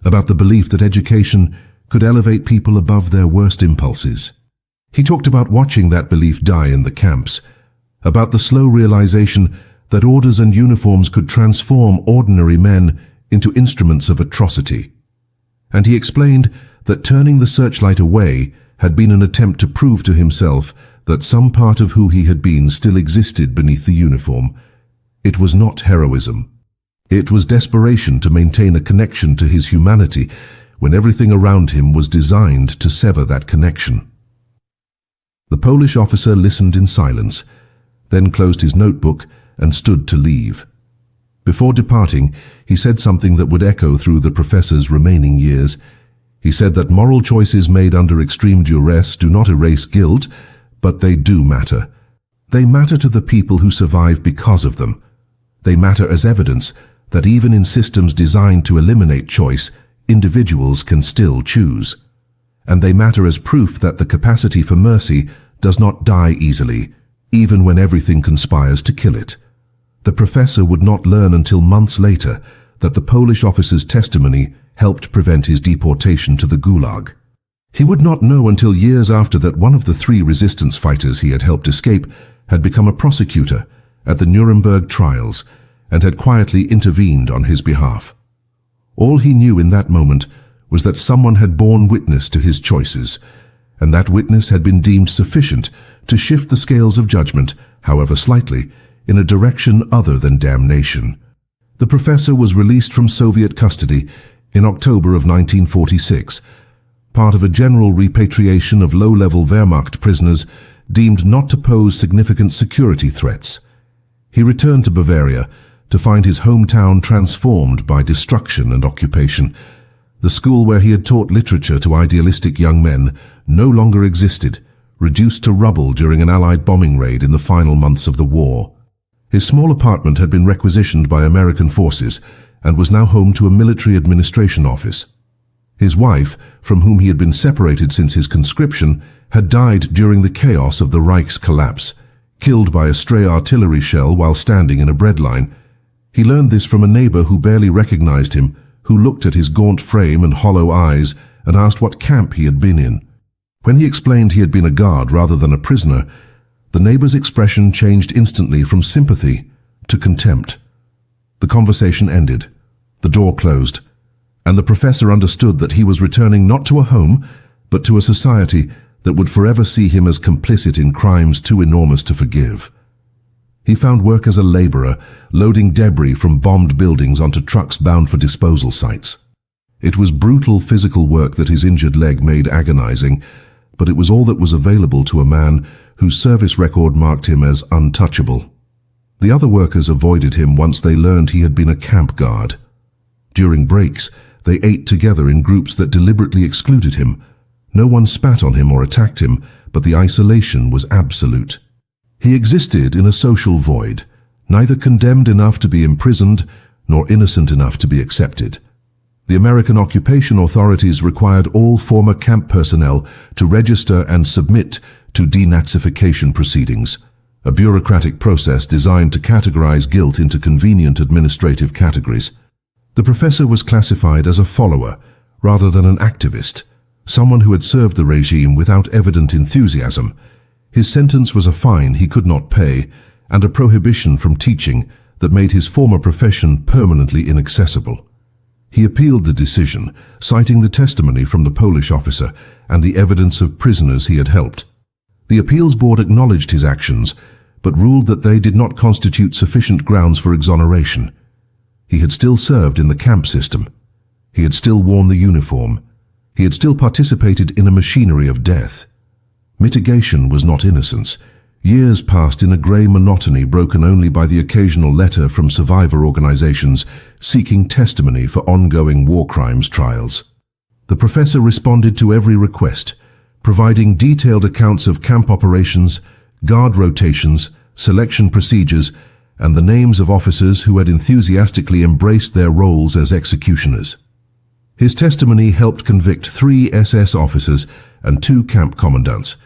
about the belief that education could elevate people above their worst impulses. He talked about watching that belief die in the camps, about the slow realization that orders and uniforms could transform ordinary men into instruments of atrocity. And he explained that turning the searchlight away had been an attempt to prove to himself that some part of who he had been still existed beneath the uniform. It was not heroism. It was desperation to maintain a connection to his humanity when everything around him was designed to sever that connection. The Polish officer listened in silence, then closed his notebook and stood to leave. Before departing, he said something that would echo through the professor's remaining years. He said that moral choices made under extreme duress do not erase guilt, but they do matter. They matter to the people who survive because of them. They matter as evidence that even in systems designed to eliminate choice, individuals can still choose. And they matter as proof that the capacity for mercy does not die easily, even when everything conspires to kill it. The professor would not learn until months later that the Polish officer's testimony helped prevent his deportation to the Gulag. He would not know until years after that one of the 3 resistance fighters he had helped escape had become a prosecutor at the Nuremberg trials and had quietly intervened on his behalf. All he knew in that moment was that someone had borne witness to his choices, and that witness had been deemed sufficient to shift the scales of judgment, however slightly, in a direction other than damnation. The professor was released from Soviet custody in October of 1946, part of a general repatriation of low-level Wehrmacht prisoners deemed not to pose significant security threats. He returned to Bavaria to find his hometown transformed by destruction and occupation. The school where he had taught literature to idealistic young men no longer existed, reduced to rubble during an Allied bombing raid in the final months of the war. His small apartment had been requisitioned by American forces and was now home to a military administration office. His wife, from whom he had been separated since his conscription, had died during the chaos of the Reich's collapse, killed by a stray artillery shell while standing in a bread line. He learned this from a neighbor who barely recognized him, who looked at his gaunt frame and hollow eyes and asked what camp he had been in. When he explained he had been a guard rather than a prisoner, the neighbor's expression changed instantly from sympathy to contempt. The conversation ended, the door closed, and the professor understood that he was returning not to a home, but to a society that would forever see him as complicit in crimes too enormous to forgive. He found work as a laborer, loading debris from bombed buildings onto trucks bound for disposal sites. It was brutal physical work that his injured leg made agonizing, but it was all that was available to a man whose service record marked him as untouchable. The other workers avoided him once they learned he had been a camp guard. During breaks, they ate together in groups that deliberately excluded him. No one spat on him or attacked him, but the isolation was absolute. He existed in a social void, neither condemned enough to be imprisoned nor innocent enough to be accepted. The American occupation authorities required all former camp personnel to register and submit to denazification proceedings, a bureaucratic process designed to categorize guilt into convenient administrative categories. The professor was classified as a follower rather than an activist, someone who had served the regime without evident enthusiasm. His sentence was a fine he could not pay and a prohibition from teaching that made his former profession permanently inaccessible. He appealed the decision, citing the testimony from the Polish officer and the evidence of prisoners he had helped. The appeals board acknowledged his actions, but ruled that they did not constitute sufficient grounds for exoneration. He had still served in the camp system. He had still worn the uniform. He had still participated in a machinery of death. Mitigation was not innocence. Years passed in a grey monotony broken only by the occasional letter from survivor organizations seeking testimony for ongoing war crimes trials. The professor responded to every request, providing detailed accounts of camp operations, guard rotations, selection procedures, and the names of officers who had enthusiastically embraced their roles as executioners. His testimony helped convict 3 SS officers and 2 camp commandants.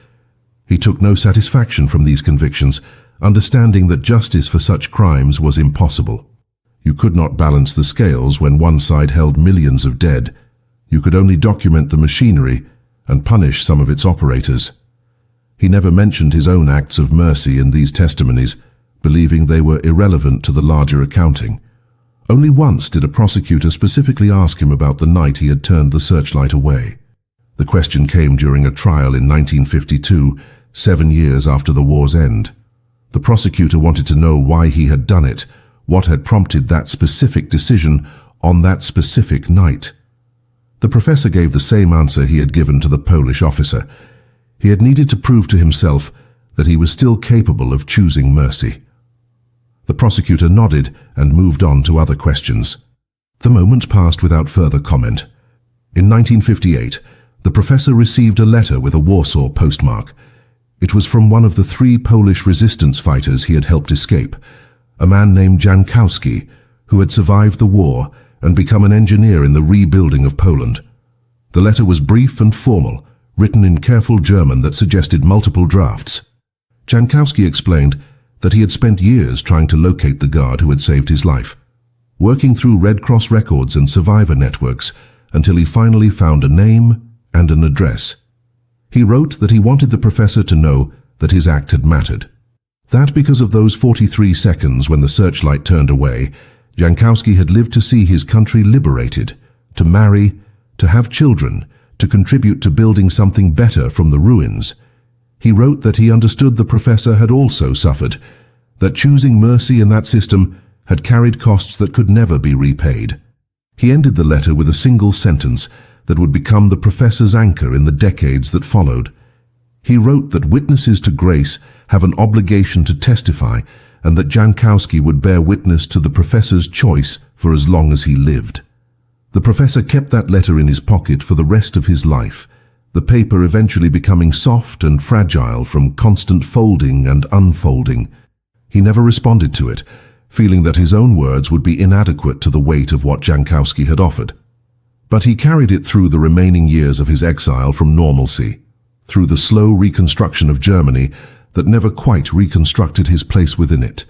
He took no satisfaction from these convictions, understanding that justice for such crimes was impossible. You could not balance the scales when one side held millions of dead. You could only document the machinery and punish some of its operators. He never mentioned his own acts of mercy in these testimonies, believing they were irrelevant to the larger accounting. Only once did a prosecutor specifically ask him about the night he had turned the searchlight away. The question came during a trial in 1952, 7 years after the war's end. The prosecutor wanted to know why he had done it, what had prompted that specific decision on that specific night. The professor gave the same answer he had given to the Polish officer. He had needed to prove to himself that he was still capable of choosing mercy. The prosecutor nodded and moved on to other questions. The moment passed without further comment. In 1958, the professor received a letter with a Warsaw postmark. It was from one of the 3 Polish resistance fighters he had helped escape, a man named Jankowski, who had survived the war and become an engineer in the rebuilding of Poland. The letter was brief and formal, written in careful German that suggested multiple drafts. Jankowski explained that he had spent years trying to locate the guard who had saved his life, working through Red Cross records and survivor networks until he finally found a name and an address. He wrote that he wanted the professor to know that his act had mattered. That because of those 43 seconds when the searchlight turned away, Jankowski had lived to see his country liberated, to marry, to have children, to contribute to building something better from the ruins. He wrote that he understood the professor had also suffered, that choosing mercy in that system had carried costs that could never be repaid. He ended the letter with a single sentence that would become the professor's anchor in the decades that followed. He wrote that witnesses to grace have an obligation to testify and that Jankowski would bear witness to the professor's choice for as long as he lived. The professor kept that letter in his pocket for the rest of his life, the paper eventually becoming soft and fragile from constant folding and unfolding. He never responded to it, feeling that his own words would be inadequate to the weight of what Jankowski had offered. But he carried it through the remaining years of his exile from normalcy, through the slow reconstruction of Germany that never quite reconstructed his place within it,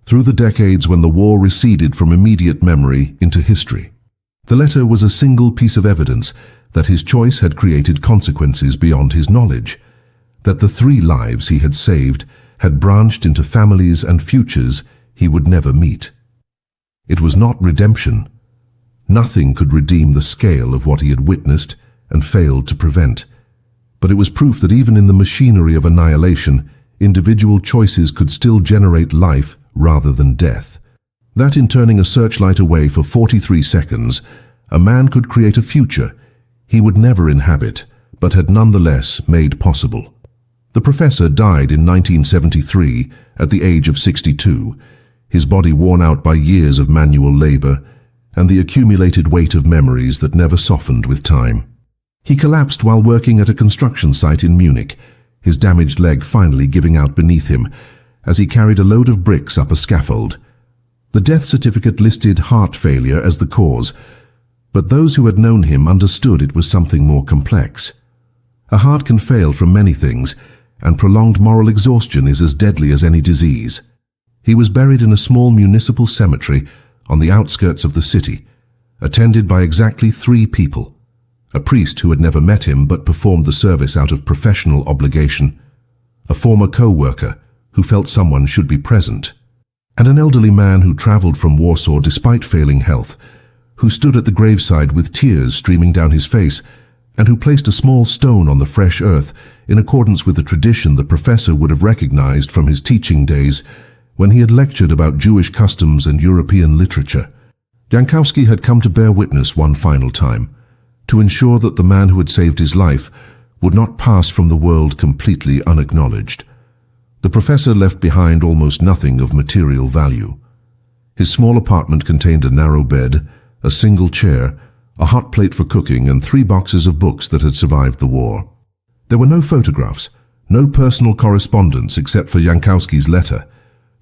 through the decades when the war receded from immediate memory into history. The letter was a single piece of evidence that his choice had created consequences beyond his knowledge, that the 3 lives he had saved had branched into families and futures he would never meet. It was not redemption. Nothing could redeem the scale of what he had witnessed and failed to prevent. But it was proof that even in the machinery of annihilation, individual choices could still generate life rather than death. That in turning a searchlight away for 43 seconds, a man could create a future he would never inhabit, but had nonetheless made possible. The professor died in 1973 at the age of 62, his body worn out by years of manual labor and the accumulated weight of memories that never softened with time. He collapsed while working at a construction site in Munich, his damaged leg finally giving out beneath him as he carried a load of bricks up a scaffold. The death certificate listed heart failure as the cause, but those who had known him understood it was something more complex. A heart can fail from many things, and prolonged moral exhaustion is as deadly as any disease. He was buried in a small municipal cemetery on the outskirts of the city, attended by exactly 3 people: a priest who had never met him but performed the service out of professional obligation, a former co-worker who felt someone should be present, and an elderly man who traveled from Warsaw despite failing health, who stood at the graveside with tears streaming down his face and who placed a small stone on the fresh earth in accordance with the tradition the professor would have recognized from his teaching days when he had lectured about Jewish customs and European literature. Jankowski had come to bear witness one final time, to ensure that the man who had saved his life would not pass from the world completely unacknowledged. The professor left behind almost nothing of material value. His small apartment contained a narrow bed, a single chair, a hot plate for cooking, and 3 boxes of books that had survived the war. There were no photographs, no personal correspondence except for Jankowski's letter,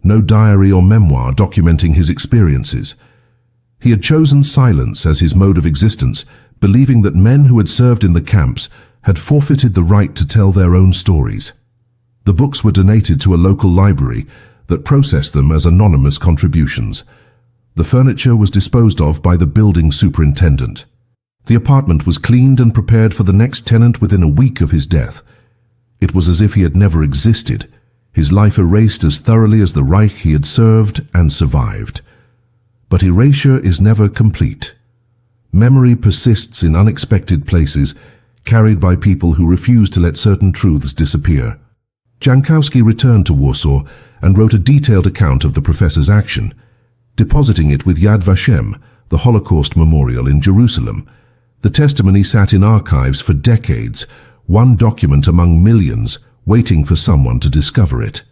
no diary or memoir documenting his experiences. He had chosen silence as his mode of existence, believing that men who had served in the camps had forfeited the right to tell their own stories. The books were donated to a local library that processed them as anonymous contributions. The furniture was disposed of by the building superintendent. The apartment was cleaned and prepared for the next tenant within a week of his death. It was as if he had never existed, his life erased as thoroughly as the Reich he had served and survived. But erasure is never complete. Memory persists in unexpected places, carried by people who refuse to let certain truths disappear. Jankowski returned to Warsaw and wrote a detailed account of the professor's action, depositing it with Yad Vashem, the Holocaust memorial in Jerusalem. The testimony sat in archives for decades, one document among millions, waiting for someone to discover it.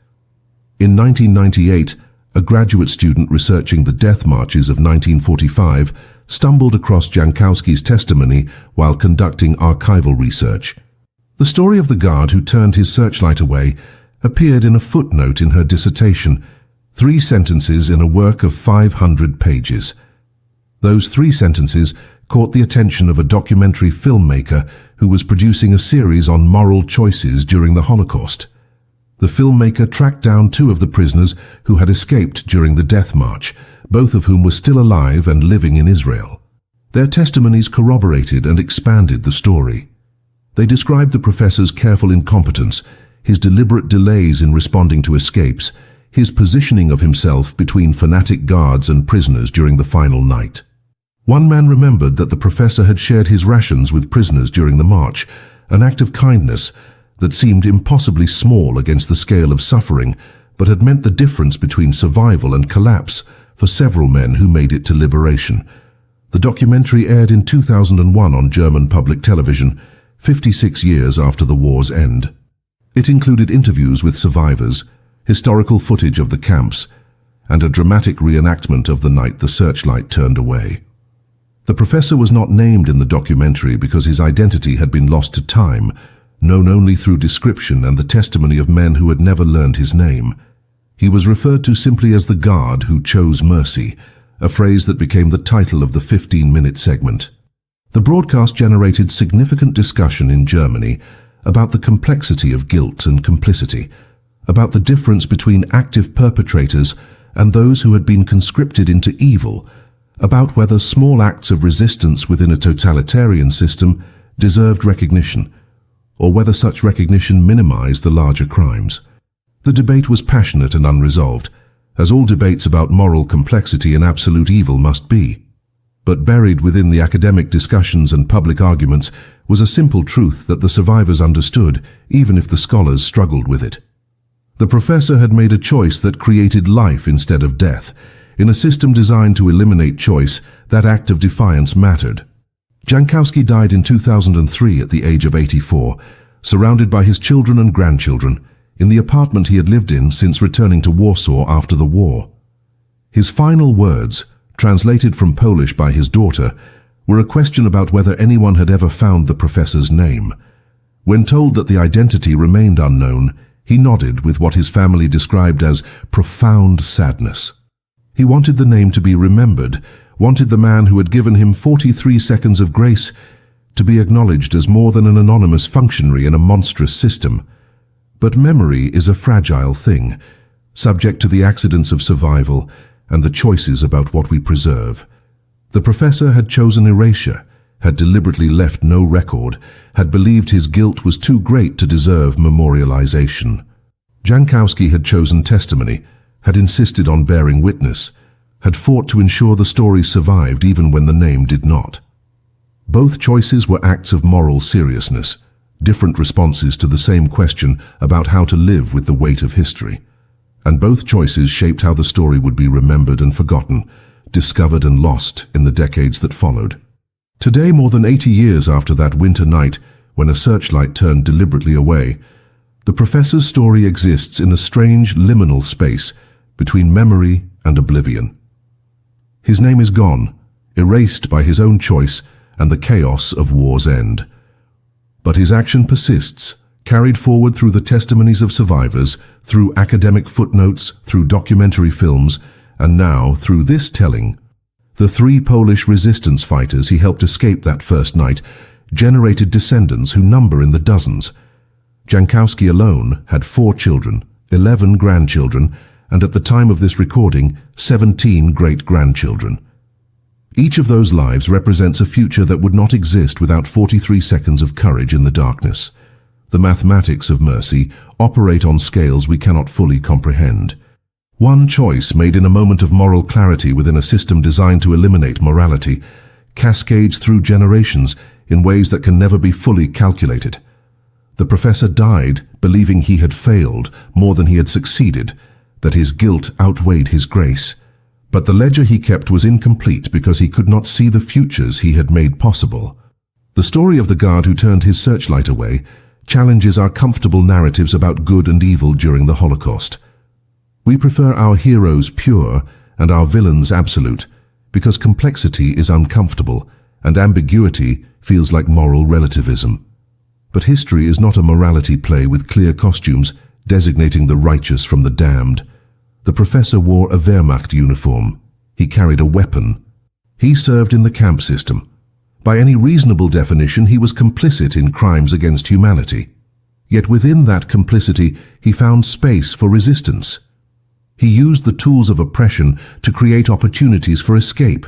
In 1998, a graduate student researching the death marches of 1945, stumbled across Jankowski's testimony while conducting archival research. The story of the guard who turned his searchlight away appeared in a footnote in her dissertation, 3 sentences in a work of 500 pages. Those 3 sentences caught the attention of a documentary filmmaker who was producing a series on moral choices during the Holocaust. The filmmaker tracked down 2 of the prisoners who had escaped during the death march, both of whom were still alive and living in Israel. Their testimonies corroborated and expanded the story. They described the professor's careful incompetence, his deliberate delays in responding to escapes, his positioning of himself between fanatic guards and prisoners during the final night. One man remembered that the professor had shared his rations with prisoners during the march, an act of kindness that seemed impossibly small against the scale of suffering, but had meant the difference between survival and collapse for several men who made it to liberation. The documentary aired in 2001 on German public television, 56 years after the war's end. It included interviews with survivors, historical footage of the camps, and a dramatic reenactment of the night the searchlight turned away. The professor was not named in the documentary because his identity had been lost to time, known only through description and the testimony of men who had never learned his name. He was referred to simply as the guard who chose mercy, a phrase that became the title of the 15-minute segment. The broadcast generated significant discussion in Germany about the complexity of guilt and complicity, about the difference between active perpetrators and those who had been conscripted into evil, about whether small acts of resistance within a totalitarian system deserved recognition, or whether such recognition minimized the larger crimes. The debate was passionate and unresolved, as all debates about moral complexity and absolute evil must be. But buried within the academic discussions and public arguments was a simple truth that the survivors understood, even if the scholars struggled with it. The professor had made a choice that created life instead of death. In a system designed to eliminate choice, that act of defiance mattered. Jankowski died in 2003 at the age of 84, surrounded by his children and grandchildren, in the apartment he had lived in since returning to Warsaw after the war. His final words, translated from Polish by his daughter, were a question about whether anyone had ever found the professor's name. When told that the identity remained unknown, he nodded with what his family described as profound sadness. He wanted the name to be remembered, wanted the man who had given him 43 seconds of grace to be acknowledged as more than an anonymous functionary in a monstrous system. But memory is a fragile thing, subject to the accidents of survival and the choices about what we preserve. The professor had chosen erasure, had deliberately left no record, had believed his guilt was too great to deserve memorialization. Jankowski had chosen testimony, had insisted on bearing witness, had fought to ensure the story survived even when the name did not. Both choices were acts of moral seriousness, different responses to the same question about how to live with the weight of history. And both choices shaped how the story would be remembered and forgotten, discovered and lost in the decades that followed. Today, more than 80 years after that winter night when a searchlight turned deliberately away, the professor's story exists in a strange liminal space between memory and oblivion. His name is gone, erased by his own choice and the chaos of war's end. But his action persists, carried forward through the testimonies of survivors, through academic footnotes, through documentary films, and now through this telling. The 3 Polish resistance fighters he helped escape that first night generated descendants who number in the dozens. Jankowski alone had 4 children, 11 grandchildren, and at the time of this recording, 17 great-grandchildren. Each of those lives represents a future that would not exist without 43 seconds of courage in the darkness. The mathematics of mercy operate on scales we cannot fully comprehend. One choice made in a moment of moral clarity within a system designed to eliminate morality cascades through generations in ways that can never be fully calculated. The professor died believing he had failed more than he had succeeded, that his guilt outweighed his grace. But the ledger he kept was incomplete because he could not see the futures he had made possible. The story of the guard who turned his searchlight away challenges our comfortable narratives about good and evil during the Holocaust. We prefer our heroes pure and our villains absolute, because complexity is uncomfortable and ambiguity feels like moral relativism. But history is not a morality play with clear costumes designating the righteous from the damned. The professor wore a Wehrmacht uniform. He carried a weapon. He served in the camp system. By any reasonable definition, he was complicit in crimes against humanity. Yet within that complicity, he found space for resistance. He used the tools of oppression to create opportunities for escape.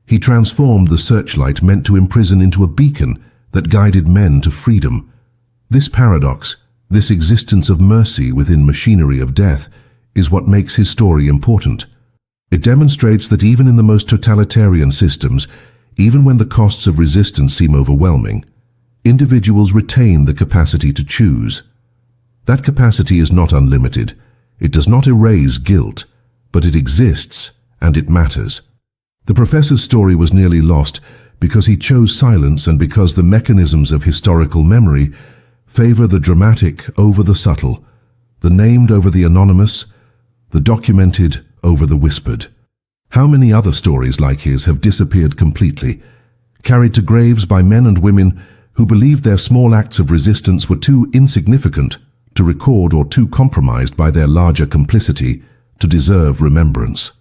He transformed the searchlight meant to imprison into a beacon that guided men to freedom. This paradox, this existence of mercy within machinery of death, is what makes his story important. It demonstrates that even in the most totalitarian systems, even when the costs of resistance seem overwhelming, individuals retain the capacity to choose. That capacity is not unlimited. It does not erase guilt, but it exists and it matters. The professor's story was nearly lost because he chose silence and because the mechanisms of historical memory favor the dramatic over the subtle, the named over the anonymous, the documented over the whispered. How many other stories like his have disappeared completely, carried to graves by men and women who believed their small acts of resistance were too insignificant to record or too compromised by their larger complicity to deserve remembrance?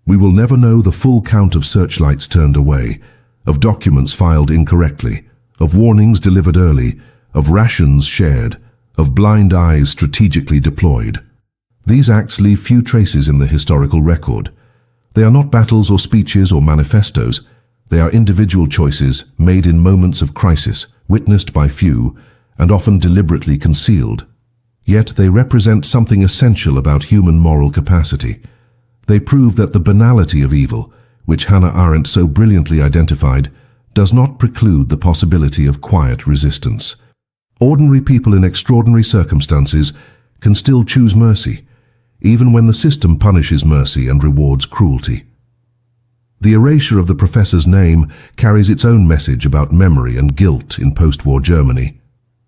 We will never know the full count of searchlights turned away, of documents filed incorrectly, of warnings delivered early, of rations shared, of blind eyes strategically deployed. These acts leave few traces in the historical record. They are not battles or speeches or manifestos. They are individual choices made in moments of crisis, witnessed by few, and often deliberately concealed. Yet they represent something essential about human moral capacity. They prove that the banality of evil, which Hannah Arendt so brilliantly identified, does not preclude the possibility of quiet resistance. Ordinary people in extraordinary circumstances can still choose mercy, even when the system punishes mercy and rewards cruelty. The erasure of the professor's name carries its own message about memory and guilt in post-war Germany.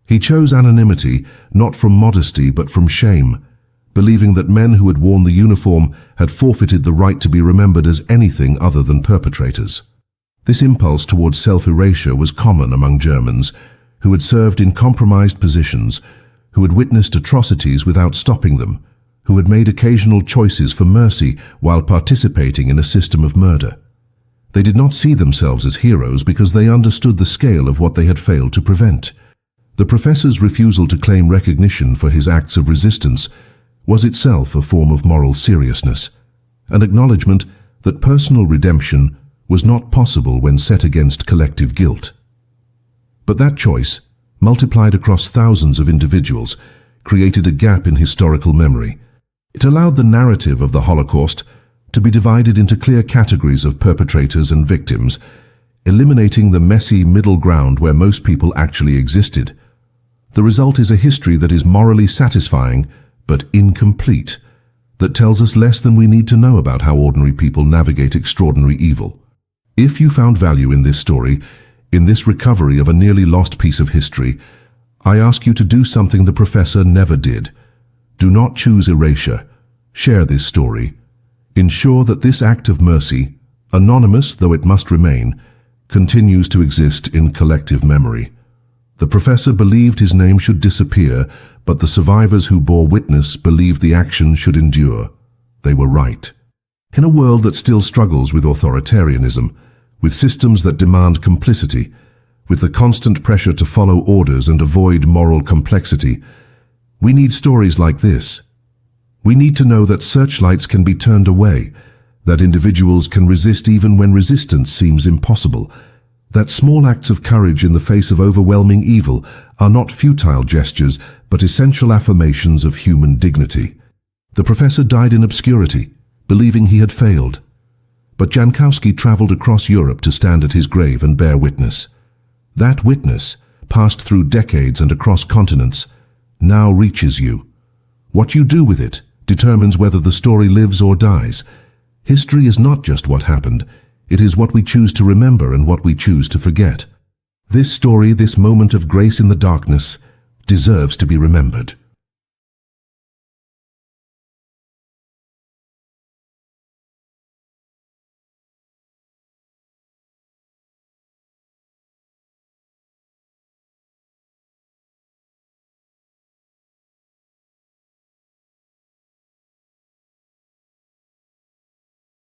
He chose anonymity not from modesty but from shame, believing that men who had worn the uniform had forfeited the right to be remembered as anything other than perpetrators. This impulse towards self-erasure was common among Germans who had served in compromised positions, who had witnessed atrocities without stopping them, who had made occasional choices for mercy while participating in a system of murder. They did not see themselves as heroes because they understood the scale of what they had failed to prevent. The professor's refusal to claim recognition for his acts of resistance was itself a form of moral seriousness, an acknowledgement that personal redemption was not possible when set against collective guilt. But that choice, multiplied across thousands of individuals, created a gap in historical memory. It allowed the narrative of the Holocaust to be divided into clear categories of perpetrators and victims, eliminating the messy middle ground where most people actually existed. The result is a history that is morally satisfying but incomplete, that tells us less than we need to know about how ordinary people navigate extraordinary evil. If you found value in this story, in this recovery of a nearly lost piece of history, I ask you to do something the professor never did. Do not choose erasure. Share this story. Ensure that this act of mercy, anonymous though it must remain, continues to exist in collective memory. The professor believed his name should disappear, but the survivors who bore witness believed the action should endure. They were right. In a world that still struggles with authoritarianism, with systems that demand complicity, with the constant pressure to follow orders and avoid moral complexity, we need stories like this. We need to know that searchlights can be turned away, that individuals can resist even when resistance seems impossible, that small acts of courage in the face of overwhelming evil are not futile gestures, but essential affirmations of human dignity. The professor died in obscurity, believing he had failed. But Jankowski traveled across Europe to stand at his grave and bear witness. That witness, passed through decades and across continents, now reaches you. What you do with it determines whether the story lives or dies. History is not just what happened. It is what we choose to remember and what we choose to forget. This story, this moment of grace in the darkness, deserves to be remembered.